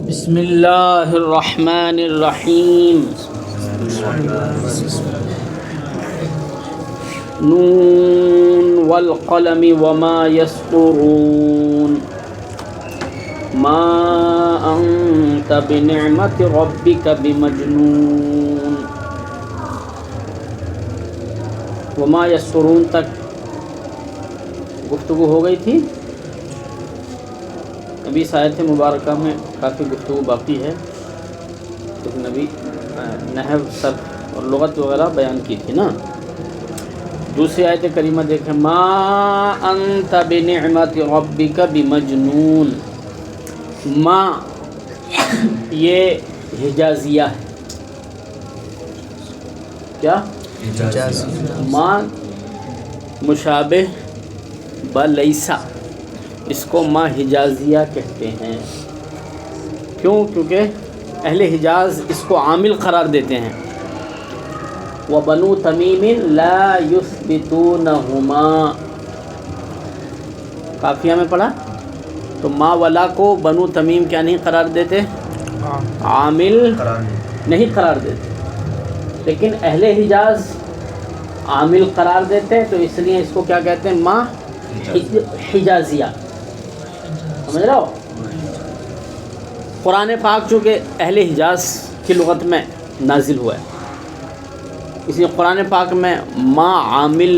بسم اللہ الرحمن الرحیم نون والقلم وما يسطرون ما انت بنعمت ربک بمجنون. وما يسطرون تک گفتگو ہو گئی تھی. ابھی اس آیت مبارکہ میں کافی گفتگو باقی ہے، لیکن ابھی نحو صرف اور لغت وغیرہ بیان کی تھی نا. دوسری آیت کریمہ دیکھیں، ما انت بنعمت ربک بمجنون. ما یہ حجازیہ ہے. کیا؟ ما مشابہ بلیسا، اس کو ما حجازیہ کہتے ہیں. کیوں؟ کیونکہ اہل حجاز اس کو عامل قرار دیتے ہیں. وَبَنُو تَمِيمٍ لَا يُثْبِتُونَهُمَا. قافیہ میں پڑھا تو ما ولا کو بنو تمیم کیا نہیں قرار دیتے؟ عامل نہیں قرار دیتے، لیکن اہل حجاز عامل قرار دیتے، تو اس لیے اس کو کیا کہتے ہیں؟ ما حجازیہ. سمجھ رہے ہو؟ قرآن پاک چونکہ اہل حجاز کی لغت میں نازل ہوا ہے، اس لیے قرآن پاک میں ما عامل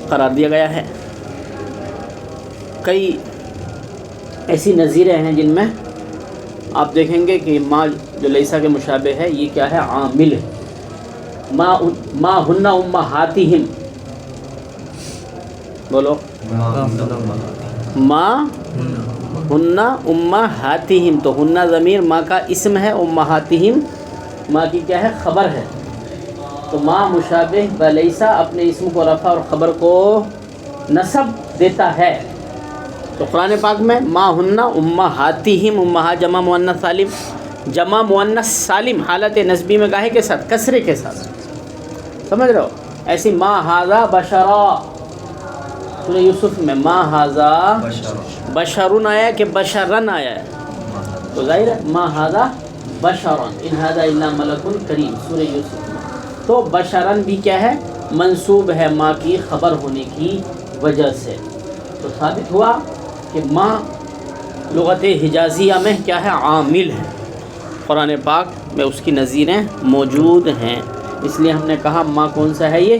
قرار دیا گیا ہے. کئی ایسی نظیریں ہیں جن میں آپ دیکھیں گے کہ ما جو لیسا کے مشابہ ہے، یہ کیا ہے؟ عامل ہے. ما ہن امہاتہم، بولو ما ہن امہاتہم. تو ہن ضمیر ما کا اسم ہے، امہاتہم ما کی کیا ہے؟ خبر ہے. تو ما مشابہ بلیسا اپنے اسم کو رفع اور خبر کو نصب دیتا ہے. تو قرآن پاک میں ما ہن امہاتہم، امہات جمع مؤنث سالم، جمع مؤنث سالم حالت نسبی میں گاہے کے ساتھ، کسرے کے ساتھ. سمجھ رہے ہو؟ ایسی ما ھذا بشرا، سورہ یوسف میں ما ھذا بشرن آیا کہ بشرن آیا ہے، تو ظاہر ہے ما ھذا بشرن ان ھذا الا ملک کریم سورہ یوسف میں. تو بشرن بھی کیا ہے؟ منصوب ہے ما کی خبر ہونے کی وجہ سے. تو ثابت ہوا کہ ما لغت حجازیہ میں کیا ہے؟ عامل ہے. قرآن پاک میں اس کی نظیریں موجود ہیں، اس لیے ہم نے کہا ما کون سا ہے؟ یہ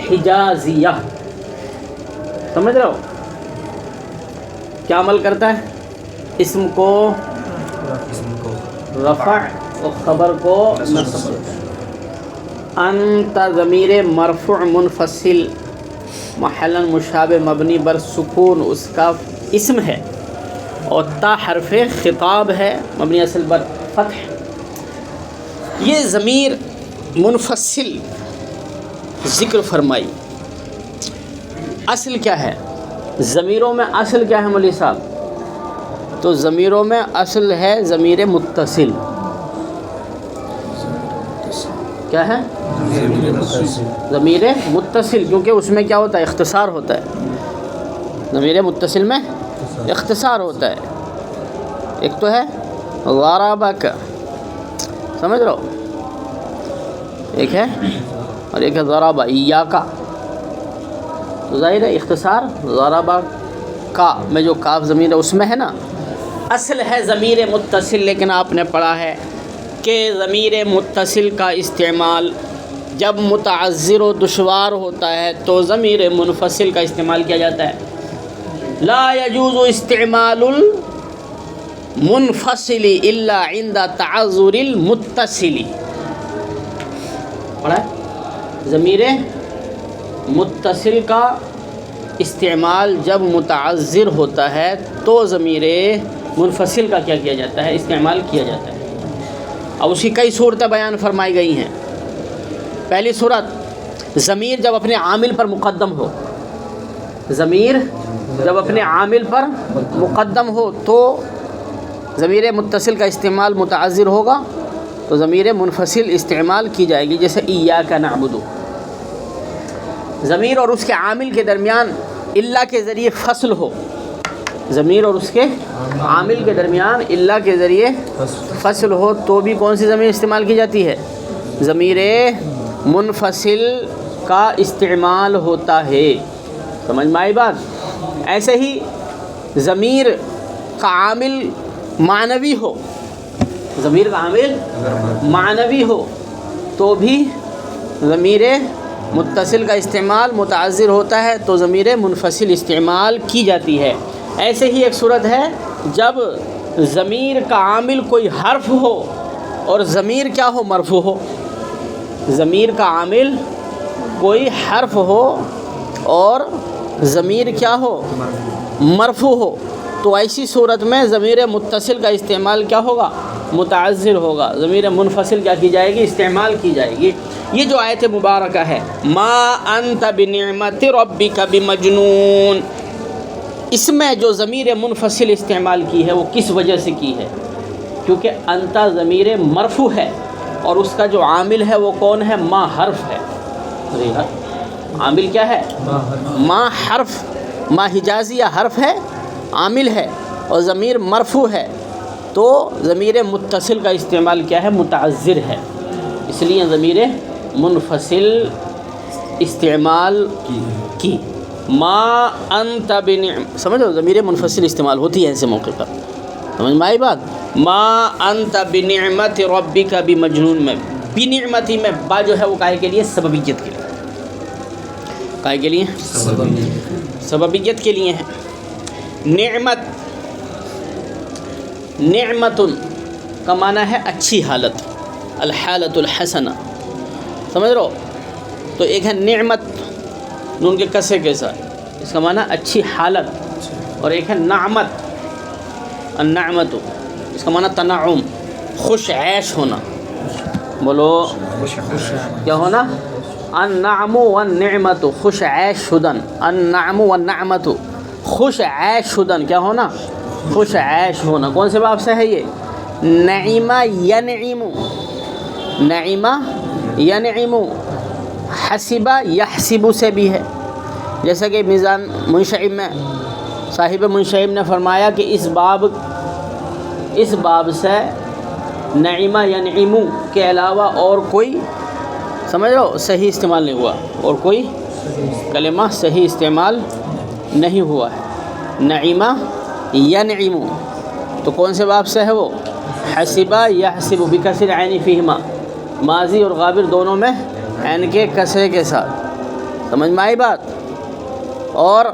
حجازیہ. سمجھ رہے ہو؟ کیا عمل کرتا ہے؟ اسم کو رفع اور خبر کو نصب دیتا ہے. انت ضمیر مرفوع منفصل محلا مشابہ مبنی بر سکون اس کا اسم ہے، اور تا حرف خطاب ہے مبنی اصل بر فتح. یہ ضمیر منفصل ذکر فرمائی. اصل کیا ہے؟ ضمیروں میں اصل کیا ہے مولوی صاحب؟ تو ضمیروں میں اصل ہے ضمیر متصل. کیا ہے؟ ضمیر متصل، کیونکہ اس میں کیا ہوتا ہے؟ اختصار ہوتا ہے. ضمیر متصل میں اختصار ہوتا ہے. ایک تو ہے ضربک، سمجھ رہو، ایک ہے، اور ایک ہے ضرب ایاک. تو ظاہر ہے اختصار ضربہ کا میں جو کاف ضمیر ہے اس میں ہے نا. اصل ہے ضمیر متصل، لیکن آپ نے پڑھا ہے کہ ضمیر متصل کا استعمال جب متعذر و دشوار ہوتا ہے تو ضمیر منفصل کا استعمال کیا جاتا ہے. لا يجوز استعمال المنفصل الا عند تعذر المتصل. پڑھا ہے؟ ضمیر متصل کا استعمال جب متعذر ہوتا ہے تو ضمیر منفصل کا کیا جاتا ہے؟ استعمال کیا جاتا ہے. اب اس کی کئی صورتیں بیان فرمائی گئی ہیں. پہلی صورت، ضمیر جب اپنے عامل پر مقدم ہو. ضمیر جب اپنے عامل پر مقدم ہو تو ضمیر متصل کا استعمال متعذر ہوگا، تو ضمیر منفصل استعمال کی جائے گی. جیسے ایاک نعبد، ضمیر اور اس کے عامل کے درمیان اللہ کے ذریعے فصل ہو ضمیر اور اس کے عامل کے درمیان الا کے ذریعے فصل ہو تو بھی کون سی ضمیر استعمال کی جاتی ہے؟ ضمیر منفصل کا استعمال ہوتا ہے۔ سمجھ میں آئی بات؟ ایسے ہی ضمیر کا عامل معنوی ہو، ضمیر کا عامل معنوی ہو تو بھی ضمیر متصل کا استعمال متعذر ہوتا ہے، تو ضمیر منفصل استعمال کی جاتی ہے۔ ایسے ہی ایک صورت ہے جب ضمیر کا عامل کوئی حرف ہو اور ضمیر کیا ہو؟ مرفوع ہو۔ ضمیر کا عامل کوئی حرف ہو اور ضمیر کیا ہو؟ مرفوع ہو، تو ایسی صورت میں ضمیر متصل کا استعمال کیا ہوگا؟ متعذر ہوگا۔ ضمیر منفصل کیا کی جائے گی؟ استعمال کی جائے گی۔ یہ جو آیت مبارکہ ہے ما انت بنعمت ربک بمجنون، اس میں جو ضمیر منفصل استعمال کی ہے وہ کس وجہ سے کی ہے؟ کیونکہ انت ضمیر مرفوع ہے اور اس کا جو عامل ہے وہ کون ہے؟ ما حرف ہے۔ عامل کیا ہے؟ ما حرف، ما حجازیہ حرف ہے، عامل ہے، اور ضمیر مرفوع ہے، تو ضمیر متصل کا استعمال کیا ہے؟ متعذر ہے۔ اس لیے ضمیر منفصل استعمال کی۔ ما انت سمجھو ضمیر منفصل استعمال ہوتی ہے ایسے موقع پر، سمجھ میں آئی بات؟ ما انت بنعمت ربک بمجنون میں بنعمتی میں با جو ہے وہ کاہے کے لیے؟ سببیت کے لیے۔ کاہے کے لیے؟ سببیت کے لیے ہے۔ نعمت، نعمت کا معنی ہے اچھی حالت، الحالت الحسنہ، سمجھ رہو؟ تو ایک ہے نعمت نون کے کسرے کے ساتھ، اس کا معنی اچھی حالت، اور ایک ہے نعمت، النعمت، اس کا معنی تنعم، خوش عیش ہونا۔ بولو کیا ہونا؟ النعم والنعمت، خوش عیش شدن، النعم والنعمت، خوش عیش شدن، کیا ہونا؟ خوش عیش ہونا۔ کون سے باب سے ہے یہ؟ نعیمہ ینعم، نعیمہ ینعم، حسبہ یحسب سے بھی ہے، جیسا کہ میزان منشعب میں صاحب منشعب نے فرمایا کہ اس باب سے نعیمہ ینعم کے علاوہ اور کوئی، سمجھ رہو، صحیح استعمال نہیں ہوا، اور کوئی کلمہ صحیح استعمال نہیں ہوا ہے۔ نعیمہ ینعم تو کون سے باب سے ہے وہ؟ حسبہ یحسب بکسر عین فیہما، ماضی اور غابر دونوں میں عین کے کسرے کے ساتھ، سمجھ میں آئی بات؟ اور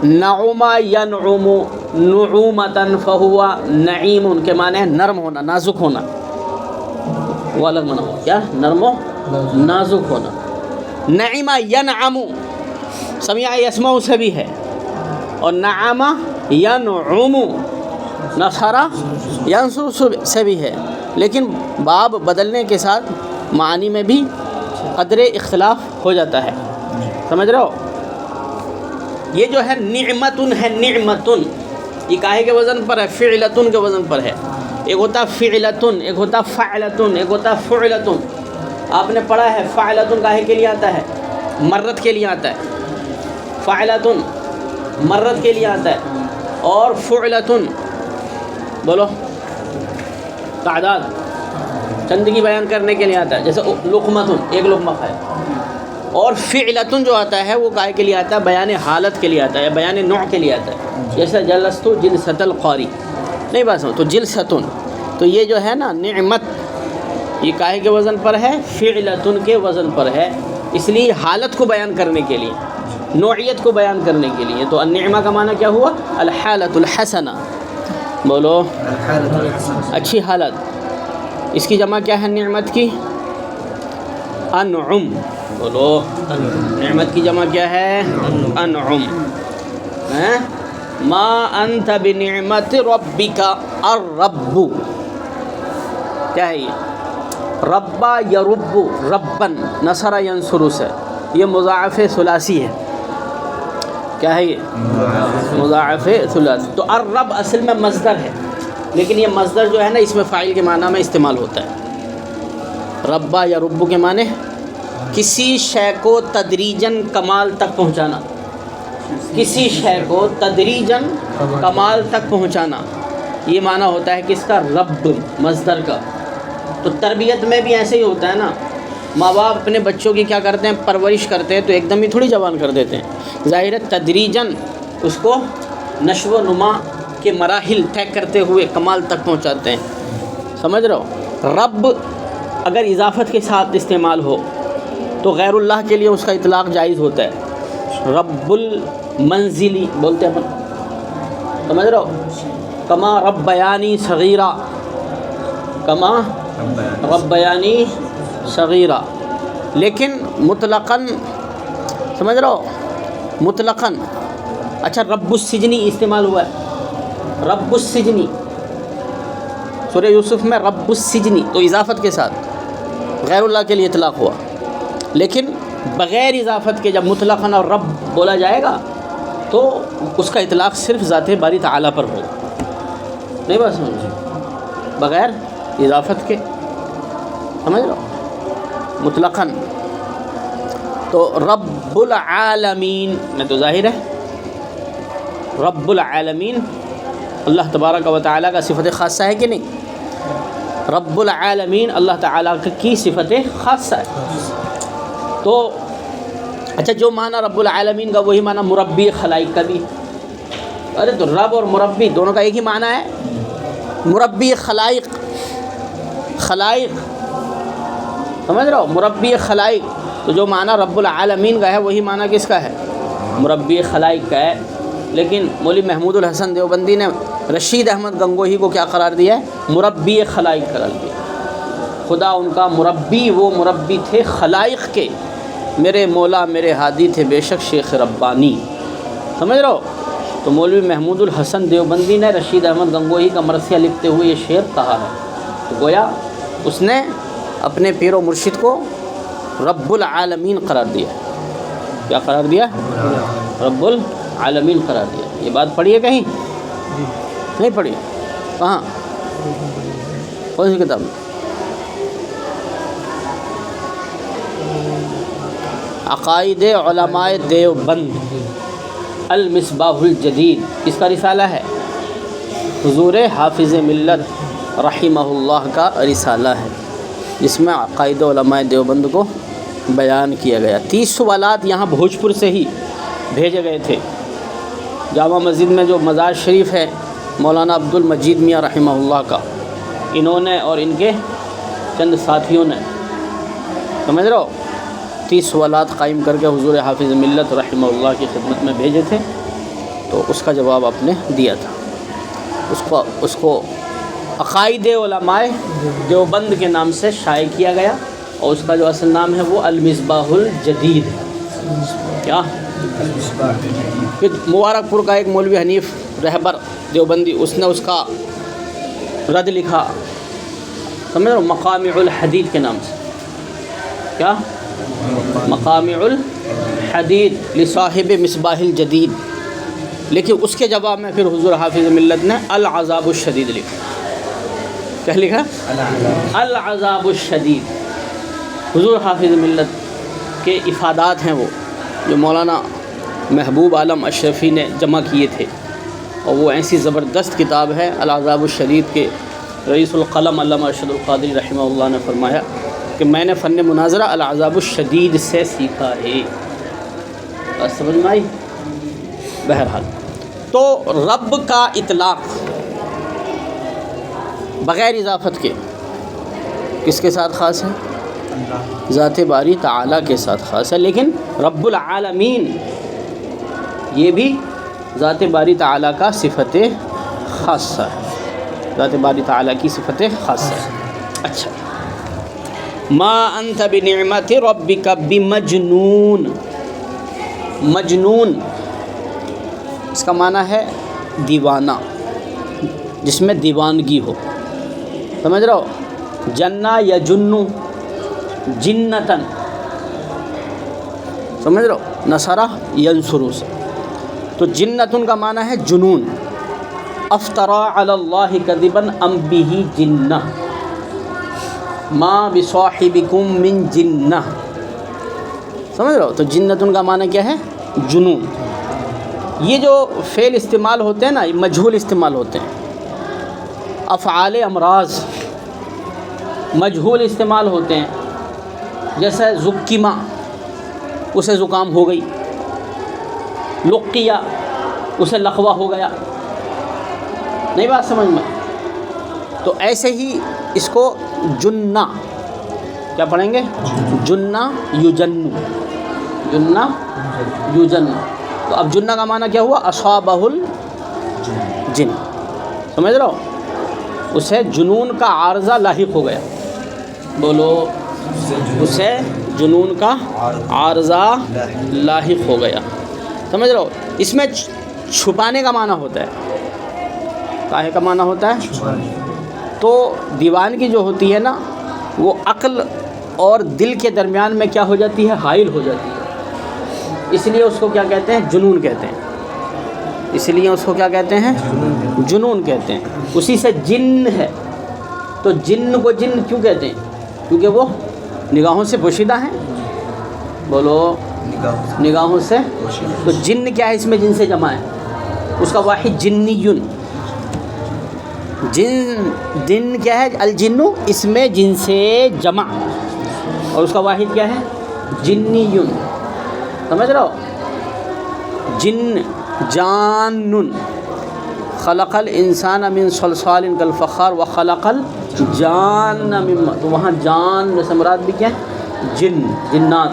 نعم ینعم نعومتا فہو نعیم کے معنی ہے نرم ہونا، نازک ہونا، وہ الگ معنی ہو کیا؟ نرم و نازک ہونا۔ نعم ینعم سمع یسمع سے بھی ہے، اور نعم ینعم نصر ینصر سے بھی ہے، لیکن باب بدلنے کے ساتھ معنی میں بھی قدر اختلاف ہو جاتا ہے، سمجھ رہے ہو؟ یہ جو ہے نعمتن ہے، نعمتن یہ کاہے کے وزن پر ہے؟ فعلتن کے وزن پر ہے۔ ایک ہوتا فعلتن، ایک ہوتا فعلتن، ایک ہوتا فعلتن۔ آپ نے پڑھا ہے فعلتن کاہے کے لیے آتا ہے؟ مرت کے لیے آتا ہے۔ فعلتن مرت کے لیے آتا ہے، اور فعلتن بولو تعداد چندگی بیان کرنے کے لیے آتا ہے، جیسے لقمتن ایک لقمہ کھائے۔ اور فعلتن جو آتا ہے وہ کاہے کے لیے آتا ہے؟ بیان حالت کے لیے آتا ہے، بیان نوع کے لیے آتا ہے، جیسے جلست جلست القاری، نہیں بات سمجھ؟ تو جلستن، تو یہ جو ہے نا نعمت، یہ کاہے کے وزن پر ہے؟ فعلتن کے وزن پر ہے، اس لیے حالت کو بیان کرنے کے لیے، نوعیت کو بیان کرنے کے لیے۔ تو النعمہ کا معنی کیا ہوا؟ الحالت الحسنہ، بولو اچھی حالت۔ اس کی جمع کیا ہے نعمت کی؟ انعم، بولو نعمت کی جمع کیا ہے؟ انعم۔ ما انت بنعمت ربک الرب، کیا ہے یہ؟ ربا یرب، ربن، نصر ینصر سے، یہ مضاعف ثلاثی ہے، کیا ہے یہ؟ مضاعف ثلاثی۔ تو الرب اصل میں مصدر ہے، لیکن یہ مصدر جو ہے نا اس میں فاعل کے معنی میں استعمال ہوتا ہے۔ ربا یا رب کے معنی کسی شے کو تدریجاً کمال تک پہنچانا، کسی شے کو تدریجاً کمال تک پہنچانا، یہ معنی ہوتا ہے کس کا؟ رب، مصدر کا۔ تو تربیت میں بھی ایسے ہی ہوتا ہے نا، ماں باپ اپنے بچوں کی کیا کرتے ہیں؟ پرورش کرتے ہیں، تو ایک دم ہی تھوڑی جوان کر دیتے ہیں، ظاہر ہے تدریجاً اس کو نشو و نما کے مراحل طے کرتے ہوئے کمال تک پہنچاتے ہیں، سمجھ رہے ہو؟ رب اگر اضافت کے ساتھ استعمال ہو تو غیر اللہ کے لیے اس کا اطلاق جائز ہوتا ہے، رب المنزلی بولتے ہیں اپن، سمجھ رہے ہو؟ کما ربیانی صغیرہ، کما ربیانی صغیرہ، لیکن مطلقاً، سمجھ رہے ہو؟ مطلقاً اچھا رب السجنی استعمال ہوا ہے، رب السجنی سورہ یوسف میں رب السجنی، تو اضافت کے ساتھ غیر اللہ کے لیے اطلاق ہوا، لیکن بغیر اضافت کے جب مطلقاً اور رب بولا جائے گا تو اس کا اطلاق صرف ذات باری تعالیٰ پر ہوگا، نہیں بات سمجھے؟ بغیر اضافت کے، سمجھ لو، مطلقاً۔ تو رب العالمین میں تو ظاہر ہے رب العالمین اللہ تبارک و تعالیٰ کا صفت خاصہ ہے کہ نہیں؟ رب العالمین اللہ تعالیٰ کی صفت خاصہ ہے۔ تو اچھا جو معنی رب العالمین کا وہی معنی مربی خلائق کا بھی، ارے تو رب اور مربی دونوں کا ایک ہی معنی ہے، مربی خلائق، خلائق، سمجھ رہے ہو؟ مربی خلائق، تو جو معنی رب العالمین کا ہے وہی معنی کس کا ہے؟ مربی خلائق کا ہے، لیکن مولوی محمود الحسن دیوبندی نے رشید احمد گنگوہی کو کیا قرار دیا ہے؟ مربی خلائق قرار دیا۔ خدا ان کا مربی، وہ مربی تھے خلائق کے، میرے مولا میرے ہادی تھے بے شک شیخ ربانی، سمجھ رہے ہو؟ تو مولوی محمود الحسن دیوبندی نے رشید احمد گنگوہی کا مرثیہ لکھتے ہوئے یہ شعر کہا ہے، تو گویا اس نے اپنے پیر و مرشد کو رب العالمین قرار دیا۔ کیا قرار دیا؟ رب العالمین قرار دیا۔ یہ بات پڑھی ہے کہیں؟ نہیں پڑھی؟ کہاں؟ کون سی کتاب میں؟ عقائد علماء دیوبند المصباح الجدید، کس کا رسالہ ہے؟ حضور حافظ ملت رحمہ اللہ کا رسالہ ہے، جس میں عقائد علماء دیوبند کو بیان کیا گیا۔ 30 سوالات یہاں بھوجپور سے ہی بھیجے گئے تھے۔ جامع مسجد میں جو مزار شریف ہے مولانا عبد المجید میاں رحمہ اللہ کا، انہوں نے اور ان کے چند ساتھیوں نے، سمجھ رہے ہو، 30 سوالات قائم کر کے حضور حافظ ملت رحمہ اللہ کی خدمت میں بھیجے تھے، تو اس کا جواب آپ نے دیا تھا۔ اس کو عقائد علماء دیوبند کے نام سے شائع کیا گیا، اور اس کا جو اصل نام ہے وہ المصباح الجدید ہے۔ کیا؟ پھر مبارک پور کا ایک مولوی حنیف رہبر دیوبندی، اس نے اس کا رد لکھا، سمجھ رہے ہو، مقامع الحدید کے نام سے۔ کیا؟ مقامع الحدید لصاحب مصباح الجدید، لیکن اس کے جواب میں پھر حضور حافظ ملت نے العذاب الشدید لکھا۔ کیا لکھا؟ العذاب الشدید۔ حضور حافظ ملت کے افادات ہیں وہ، جو مولانا محبوب عالم اشرفی نے جمع کیے تھے، اور وہ ایسی زبردست کتاب ہے العذاب الشدید کے رئیس القلم علامہ ارشد القادری رحمہ اللہ نے فرمایا کہ میں نے فن مناظرہ العذاب الشدید سے سیکھا ہے۔ بس سمجھ میں آئی؟ بہرحال تو رب کا اطلاق بغیر اضافت کے کس کے ساتھ خاص ہے؟ ذات باری تعالیٰ کے ساتھ خاص ہے، لیکن رب العالمین یہ بھی ذات باری تعالیٰ کا صفت خاصہ ہے، ذات باری تعالیٰ کی صفت خاصہ ہے۔ اچھا، ما انت بنعمت ربک بمجنون، مجنون اس کا معنی ہے دیوانہ، جس میں دیوانگی ہو، سمجھ رہے ہو؟ جنہ یا جنو، جنتن، سمجھ رہے ہو؟ نصرہ ینصرو سے، تو جنتن کا معنی ہے جنون۔ افطرا علی اللہ کذبا ام بہ جنہ، ما بصاحبکم من جنہ، سمجھ رہے ہو؟ تو جنتن کا معنی کیا ہے؟ جنون۔ یہ جو فعل استعمال ہوتے ہیں نا، یہ مجہول استعمال ہوتے ہیں. افعال امراض مجہول استعمال ہوتے ہیں. جیسے زکیمہ، اسے زکام ہو گئی. لقیہ، اسے لقوہ ہو گیا. نہیں بات سمجھ میں؟ تو ایسے ہی اس کو جنہ، کیا پڑھیں گے؟ جنہ یجن، جنہ یجن. تو اب جنہ کا معنی کیا ہوا؟ اصابہ الجن. سمجھ رہے ہو؟ اسے جنون کا عارضہ لاحق ہو گیا. بولو، اسے جنون کا عارضہ لاحق ہو گیا. سمجھ رہے ہو؟ اس میں چھپانے کا معنی ہوتا ہے. کاہے کا معنی ہوتا ہے؟ تو دیوانگی جو ہوتی ہے نا، وہ عقل اور دل کے درمیان میں کیا ہو جاتی ہے؟ حائل ہو جاتی ہے. اس لیے اس کو کیا کہتے ہیں؟ جنون کہتے ہیں. اس لیے اس کو کیا کہتے ہیں؟ جنون کہتے ہیں. اسی سے جن ہے. تو جن کو جن کیوں کہتے ہیں؟ کیونکہ وہ نگاہوں سے پوشیدہ ہیں. بولو، نگاہوں سے. تو جن کیا ہے؟ اس میں جن سے جمع ہے. اس کا واحد جنیون. جن کیا ہے؟ الجنو، اس میں جن سے جمع، اور اس کا واحد کیا ہے؟ جنیون. سمجھ رہے ہو؟ جن جانن. خلق الانسان من صلصال کالفخار وخلق الجان من، تو وہاں جان سے مراد بھی کیا ہے؟ جن، جنات.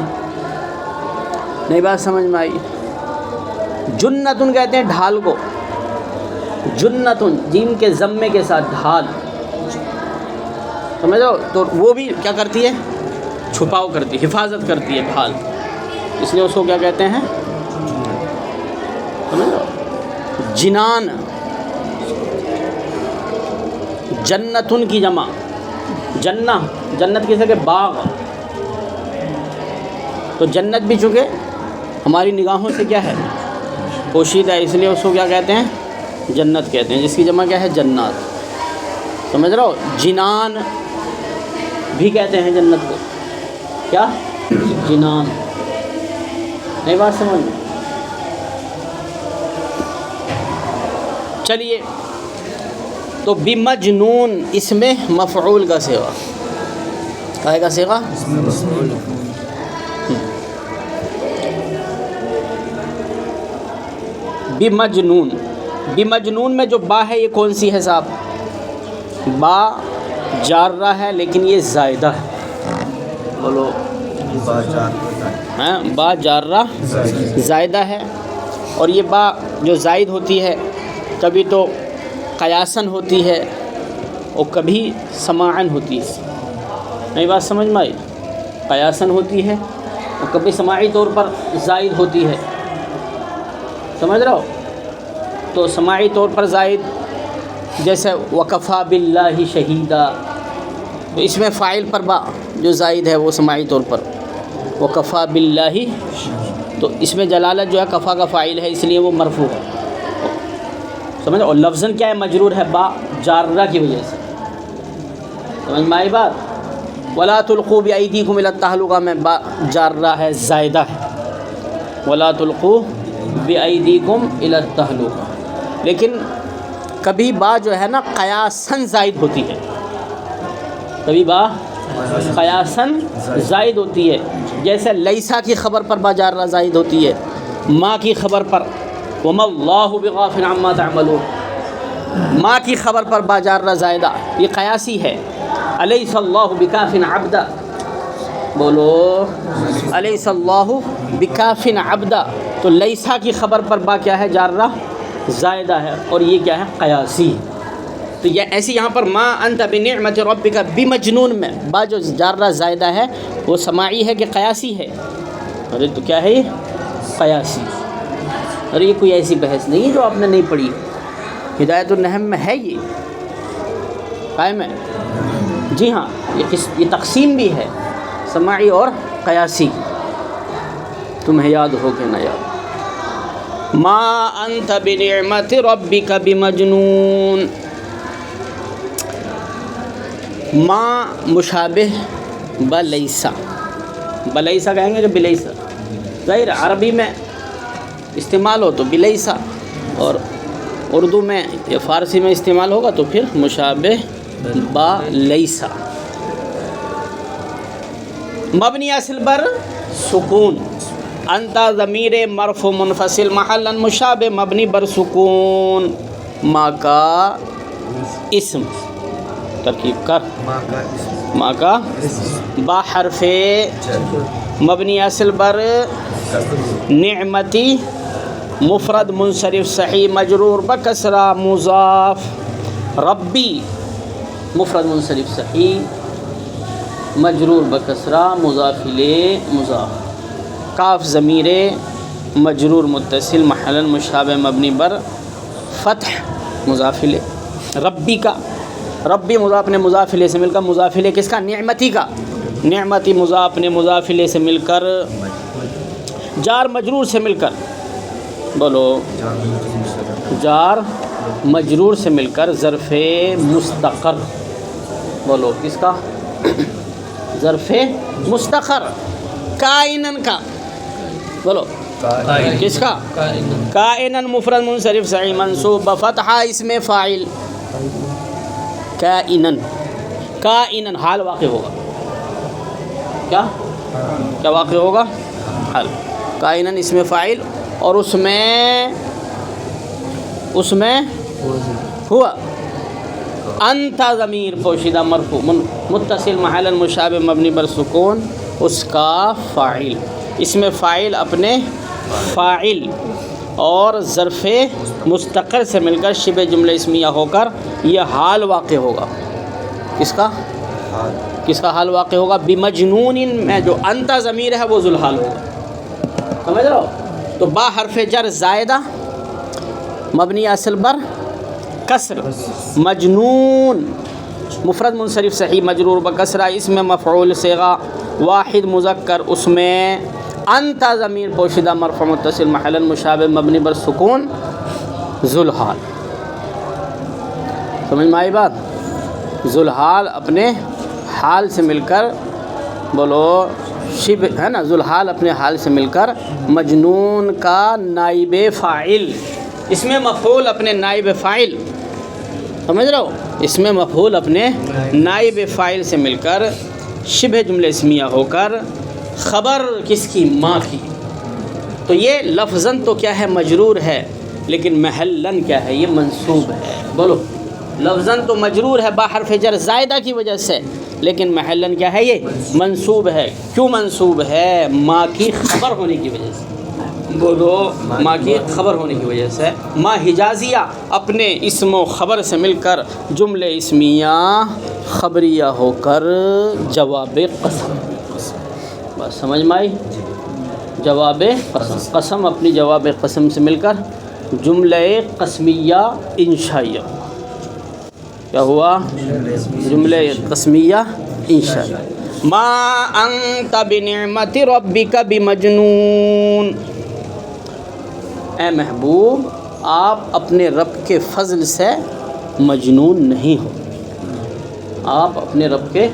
نہیں بات سمجھ میں آئی؟ جنتن کہتے ہیں ڈھال کو. جنتن جیم کے ضمے کے ساتھ ڈھال. سمجھ رہے ہو؟ تو وہ بھی کیا کرتی ہے؟ چھپاؤ کرتی ہے، حفاظت کرتی ہے ڈھال. اس لیے اس کو کیا کہتے ہیں؟ سمجھ رہے ہو؟ جنان. جنتن کی جمع جنہ. جنت کسے کہ باغ. تو جنت بھی چونکہ ہماری نگاہوں سے کیا ہے؟ پوشیدہ ہے. اس لیے اس کو کیا کہتے ہیں؟ جنت کہتے ہیں، جس کی جمع کیا ہے؟ جنات. سمجھ رہے ہو؟ جنان بھی کہتے ہیں جنت کو. کیا؟ جنان. نہیں بات سمجھ میں؟ چلیے، تو بمجنون اس میں مفعول کا صیغہ. کہے کا صیغہ؟ بمجنون. بمجنون میں جو با ہے یہ کون سی ہے صاحب؟ با جارہ ہے، لیکن یہ زائدہ ہے. بولو، با جارہ زائدہ ہے. اور یہ با جو زائد ہوتی ہے کبھی تو قیاساً ہوتی ہے اور کبھی سماعاً ہوتی ہے. نہیں بات سمجھ میں آئی؟ قیاساً ہوتی ہے اور کبھی سماعی طور پر زائد ہوتی ہے. سمجھ رہے ہو؟ تو سماعی طور پر زائد، جیسے وکفا باللہ شہیدہ. تو اس میں فاعل پر با جو زائد ہے وہ سماعی طور پر وکفا باللہ. تو اس میں جلالت جو ہے کفا کا فاعل ہے، اس لیے وہ مرفوع ہے. سمجھ. اور لفظاً کیا ہے؟ مجرور ہے با جارہ کی وجہ سے. سمجھ میں آئی بات؟ ولا تلقوا بأیدیکم الی التہلکہ میں با جارہ ہے، زائدہ ہے. ولا تلقوا بأیدیکم الی التہلکہ. لیکن کبھی با جو ہے نا قیاساً زائد ہوتی ہے. کبھی با قیاساً زائد ہوتی ہے. جیسے لیسا کی خبر پر با جارہ زائد ہوتی ہے. ما کی خبر پر وما اللہ بغافل عما تعملون. ما کی خبر پر با جارہ زائدہ، یہ قیاسی ہے. الیس اللہ بکاف عبدا. بولو، الیس اللہ بکاف عبدا. تو لیسا کی خبر پر با کیا ہے؟ جارہ زائدہ ہے، اور یہ کیا ہے؟ قیاسی. تو یہ ایسی یہاں پر ما انت بنعمت ربک بمجنون میں با جو جارہ زائدہ ہے وہ سماعی ہے کہ قیاسی ہے؟ ارے تو کیا ہے یہ؟ قیاسی. ارے یہ کوئی ایسی بحث نہیں ہے جو آپ نے نہیں پڑھی. ہدایت النحو میں ہے، یہ قائم ہے. جی ہاں، یہ تقسیم بھی ہے سماعی اور قیاسی. تمہیں یاد ہو کہ نہ یاد؟ ما انت بنعمت ربک بمجنون. ما مشابہ بلیسا. بلیسا کہیں گے کہ بلیسا. ظاہر عربی میں استعمال ہو تو بلیسا، اور اردو میں یا فارسی میں استعمال ہوگا تو پھر مشابہ با لیسا۔ مبنی اصل بر سکون، انتا ضمیر مرفوع منفصل محلا مشابہ مبنی بر سکون، ماں کا اسم ترکیب کر، ماں کا با حرف مبنی اصل بر نعمتی مفرد منصرف صحیح مجرور بکسرہ مضاف، ربی مفرد منصرف صحیح مجرور بکسرہ مضاف الیہ مضاف، کاف ضمیر مجرور متصل محلا مشابہ مبنی بر فتح مضاف الیہ، ربی کا ربی مضاف نے مضاف الیہ سے مل کر، مضاف الیہ کس کا؟ نعمتی کا، نعمتی مضاف نے مضاف الیہ سے مل کر، جار مجرور سے مل کر، بولو جار مجرور سے مل کر ظرف مستقر، بولو کس کا؟ ظرف مستقر، کائنن کا، بولو کس کا؟ کائنن مفرد منصرف صحیح منصوب بفتحہ اسم فاعل، کائنن، کائنن حال واقع ہوگا، کیا واقع ہوگا؟ حال، کائنن اسم فاعل، اور اس میں ہوا انت ضمیر پوشیدہ مرفوع متصل محلا مشابہ مبنی بر سکون، اس کا فاعل، اس میں فاعل اپنے فاعل اور ظرف مستقر سے مل کر شبہ جملہ اسمیہ ہو کر یہ حال واقع ہوگا، کس کا؟ کس کا حال واقع ہوگا؟ بمجنون میں جو انت ضمیر ہے وہ ذوالحال ہوگا، سمجھ رہے ہو؟ تو با حرف جر زائدہ مبنی اصل بر کسر، مجنون مفرد منصرف صحیح مجرور بکسرہ اسم مفعول صیغہ واحد مذکر، اس میں انت ضمیر پوشیدہ مرفوع متصل محلا مشابہ مبنی بر سکون ذوالحال، سمجھ میں آئی بات؟ ذوالحال اپنے حال سے مل کر، بولو شبہ ہے نا، ذوالحال اپنے حال سے مل کر مجنون کا نائب فاعل، اس میں مفعول اپنے نائب فاعل، سمجھ رہے ہو؟ اس میں مفعول اپنے نائب فاعل سے مل کر شبہ جملہ اسمیہ ہو کر خبر کس کی؟ ماں کی، تو یہ لفظاً تو کیا ہے؟ مجرور ہے، لیکن محلاً کیا ہے؟ یہ منصوب ہے، بولو لفظاً تو مجرور ہے با حرف جر زائدہ کی وجہ سے، لیکن محلاً کیا ہے؟ یہ منصوب ہے، کیوں منصوب ہے؟ ماں کی خبر ہونے کی وجہ سے، بولو ماں کی خبر ہونے کی وجہ سے، ماں حجازیہ اپنے اسم و خبر سے مل کر جملے اسمیہ خبریہ ہو کر جواب قسم، بس سمجھ میں آئی؟ جواب قسم، قسم اپنی جواب قسم سے مل کر جملہ قسمیہ انشائیہ، کیا ہوا؟ جملہ قسمیہ انشائیہ، ما انت بنعمت ربک بمجنون، اے محبوب آپ اپنے رب کے فضل سے مجنون نہیں ہو، آپ اپنے رب کے،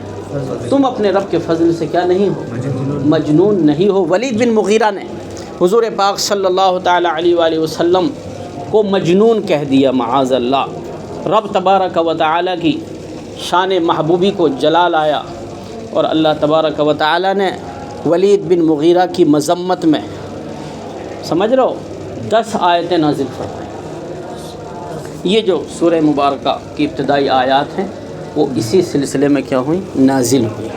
تم اپنے رب کے فضل سے کیا نہیں ہو؟ مجنون نہیں ہو۔ ولید بن مغیرہ نے حضور پاک صلی اللہ تعالیٰ علیہ وآلہ وسلم کو مجنون کہہ دیا، معاذ اللہ۔ رب تبارک و تعالیٰ کی شان محبوبی کو جلال آیا، اور اللہ تبارک و تعالیٰ نے ولید بن مغیرہ کی مذمت میں، سمجھ رہے ہو، 10 آیتیں نازل فرمائیں۔ یہ جو سورہ مبارکہ کی ابتدائی آیات ہیں وہ اسی سلسلے میں کیا ہوئیں؟ نازل ہوئی۔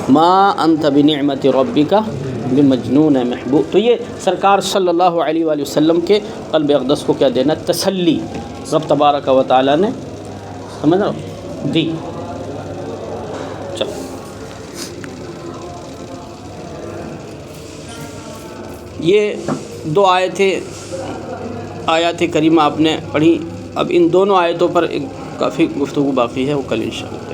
ما انت بنعمت ربک بمجنون محبوب، تو یہ سرکار صلی اللہ علیہ وآلہ وسلم کے قلب اقدس کو کیا دینا؟ تسلی رب تبارک و تعالیٰ نے، سمجھ رہے ہو، دی۔ چلو یہ 2 آیات کریمہ آپ نے پڑھی، اب ان دونوں آیتوں پر ایک کافی گفتگو باقی ہے، وہ کل انشاءاللہ۔